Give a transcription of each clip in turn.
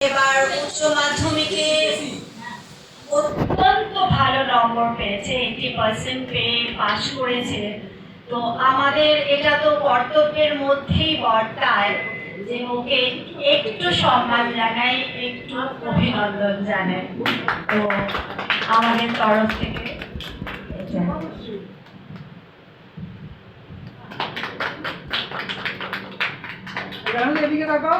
এবার উচ্চ মাধ্যমিকে অত্যন্ত ভালো নম্বর পেয়েছে, 80% পেয়ে পাশ করেছে। তো আমাদের এটা তো কর্তব্যের মধ্যেই বর্তায় যে ওকে একটু সম্মান জানাই, একটু অভিনন্দন জানাই। তো আমাদের তরফ থেকে এদিকে তাকাও।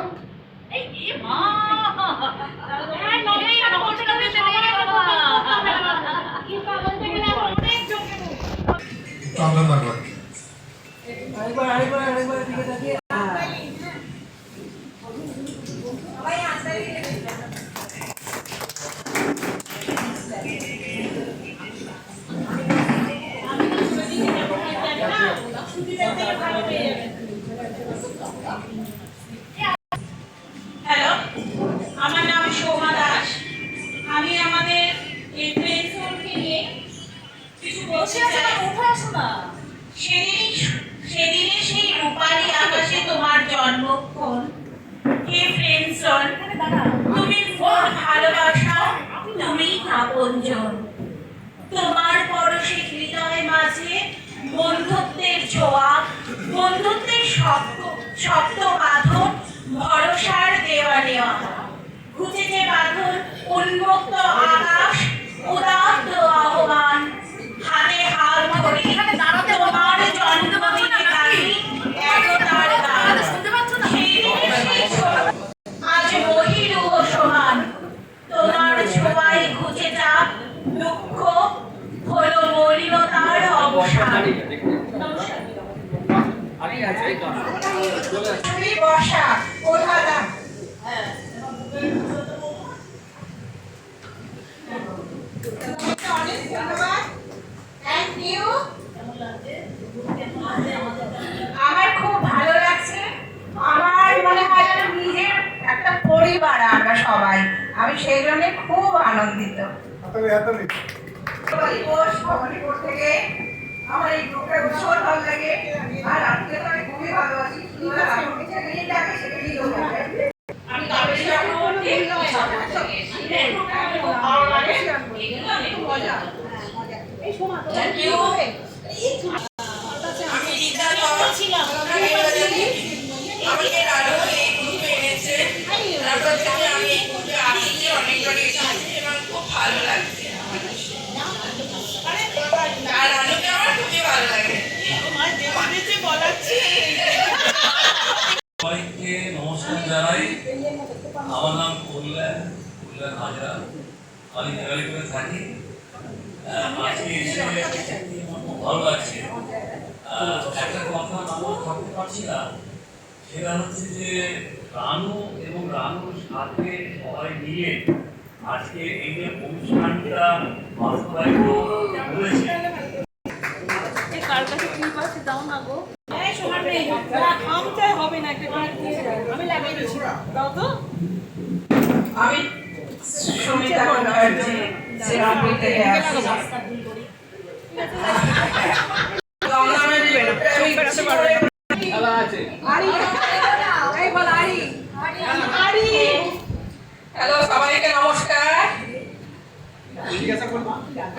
হ্যালো, আমার নাম শোভা দাস। আমি আমাদের এই প্রিন্সিপালকে নিয়ে কিছু বলতে চাই। সেদিনে সেই রূপালী আকাশে তোমার জন্মক্ষণ। হে ফ্রেন্ডসন, তুমি মোর ভালোবাসা, তুমি আপনজন। তোমার পরশে হৃদয় মাঝে বন্ধুত্বের ছোঁয়া, বন্ধুত্বের শক্ত বাঁধন, ভরসার দেওয়া নেওয়া। ঘুচেছে বাঁধন, উন্মুক্ত আকাশ, উদাত্ত আহ্বান। হাতে হাত ধরে তোমার জন্মদিনে গাই একতার গান। সেই দিনে সেই আজ মহিরু সমান। তোমার ছোঁয়ায় ঘুচে যাক দুঃখ, হলো মলিনতার অবসান। তুমি বর্ষা, কোথা যাক। অনেক ধন্যবাদ। Thank you. আমার খুব ভালো লাগছে। আমার মনে হয় যেন নিজের একটা পরিবার আমরা সবাই। আমি সেই জন্য খুব আনন্দিত। থেকে আমার এই গ্রুপটা ভীষণ ভালো লাগে, আর আজকে তো আমি খুবই ভালোবাসি। আমি কাবেরী চক্রবর্তী। খুব ভালো লাগে, মজা। Thank you. আমি রিজাল্ট পাচ্ছিলাম, আমাকে আরো এই গ্রুপে এনেছে। তারপর থেকে আমি এই গ্রুপে আসছি, অনেকবার এসেছি এবং খুব ভালো লাগছে। আর আনুকে আমার খুবই ভালো লাগে। সবাইকে নমস্কার জানাই। আমার নাম কল্যাণ হাজরা। আমি মেঘালয় থাকি। আজকে এসে খুব ভালো লাগছে। একটা কথা আমরা থাকতে পারছি না, সেটা হচ্ছে যে রানু এবং রানুর সাথে সবাই মিলে আজকে এই যে অনুষ্ঠানটা বাস্তবায়িত হয়েছে। কার কাছে ক্লিপ আছে দাও না গো। হবে না, আমি লাগিয়ে দিচ্ছি, দাও তো। আমি সুমিতা মুখার্জি, শ্রীরামপুর থেকে আসছি। হ্যালো, সবাইকে নমস্কার।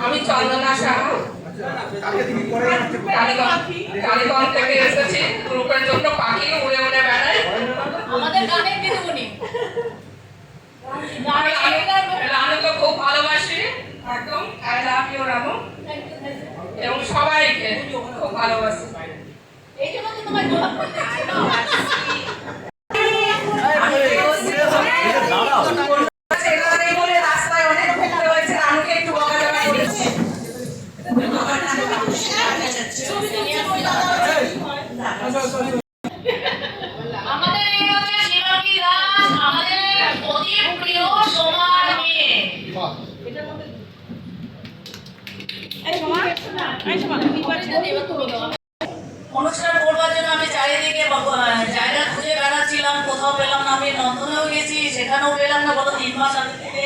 আমি চন্দনা সাহা, কালীগঞ্জ থেকে এসেছি। গ্রুপের জন্য পাখি উড়ে উড়ে বেড়ায়। আমাদের গানের দিদিমণি রানুকে খুব ভালোবাসি, একদম আই লাভ ইউ রানু, এবং সবাইকে খুব ভালোবাসি। এই জন্য তো তোমার জবাব করতে রাস্তায় অনেক ঘুরতে হয়েছে, রানুকে একটু বকাঝকা করেছি। আমাদের এই হচ্ছে শিবাঙ্গী দাস, আমাদের অতি প্রিয় সোমার মেয়ে। অনুষ্ঠান করবার জন্য আমি চারিদিকে জায়গা খুঁজে বেড়াচ্ছিলাম, কোথাও পেলাম না। আমি নন্দনেও গেছি, সেখানেও পেলাম না। বলো 3 মাস আগে থেকে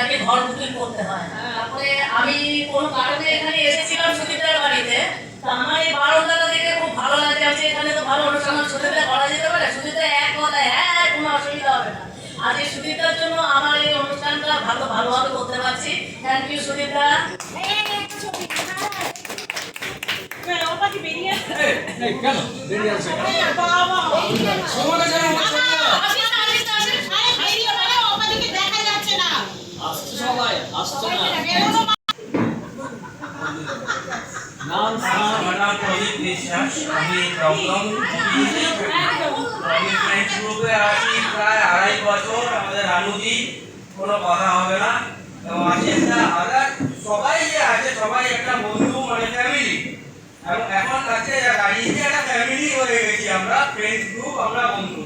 আগে ঘর বুকিং করতে হয়। তারপরে আমি কোনো কারণে এখানে এসেছিলাম সুচিত্রার বাড়িতে। তা আমার এই বারান্দাটা দেখে খুব ভালো লাগছে। এখানে তো ভালো অনুষ্ঠান ছোটবেলা করা যেতে পারে। সুচিত্রা এক কথায়, হ্যাঁ কোনো অসুবিধা হবে না। আজ এই সুদীপদার জন্য আমার এই অনুষ্ঠানটা ভালোভাবে করতে পারছি। থ্যাংক ইউ সুদীপদা। কেন বেরিয়ে আসছে আসছে সবাই আসছে না আমার নাম প্রদীপ বিশ্বাস, আমি দমদম ফ্রেন্ডস গ্রুপে আছি প্রায় 2.5 বছর। আমাদের রানুজি কোনো কথা হবে না এবং আশিসদা আদার সবাই যে আছে সবাই একটা বন্ধু মানে ফ্যামিলি। এবং এখন কাছে যা দাঁড়িয়েছি একটা ফ্যামিলি হয়ে গেছি আমরা, ফ্রেন্ডস গ্রুপ, আমরা বন্ধু।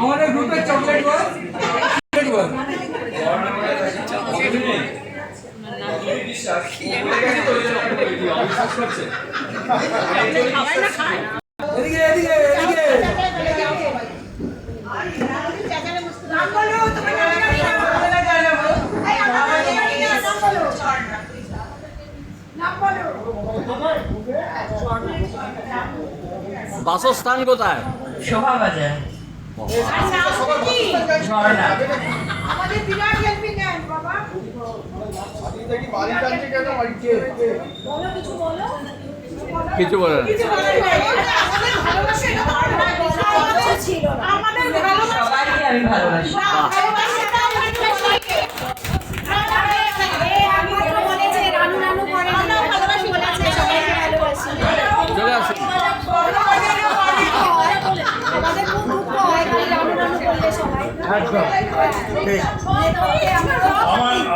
আমাদের গ্রুপে চকলেট বল এদিকে এদিকে এদিকে বাসস্থান কোথায়? শোভা বাজার ঝর্ণা। আমাদের বিরাট হেল্পিং হ্যান্ড বাবা। বলো কিছু বলো। কিছু বলে আমাদের ভালোবাসা এটা ভালোবাসা ছিল না। আমাদের ভালোবাসা সবাইকে আমি ভালোবাসি। ভালোবাসাটা আমি বলেছে রানু রানু করে না ভালোবাসি বলেছে সবাইকে ভালোবাসি। চলে আসুন। আমাদের খুব দুঃখ হয় খালি রানু রানু করলে সবাই।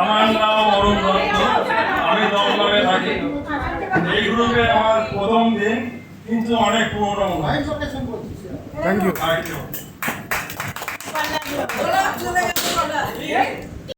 আমার নাম অরুণ দত্ত, আমি দমদমে থাকি। এই গ্রুপে আমার প্রথম দিন, কিন্তু অনেক পুরনো মনে হয়। Thank you.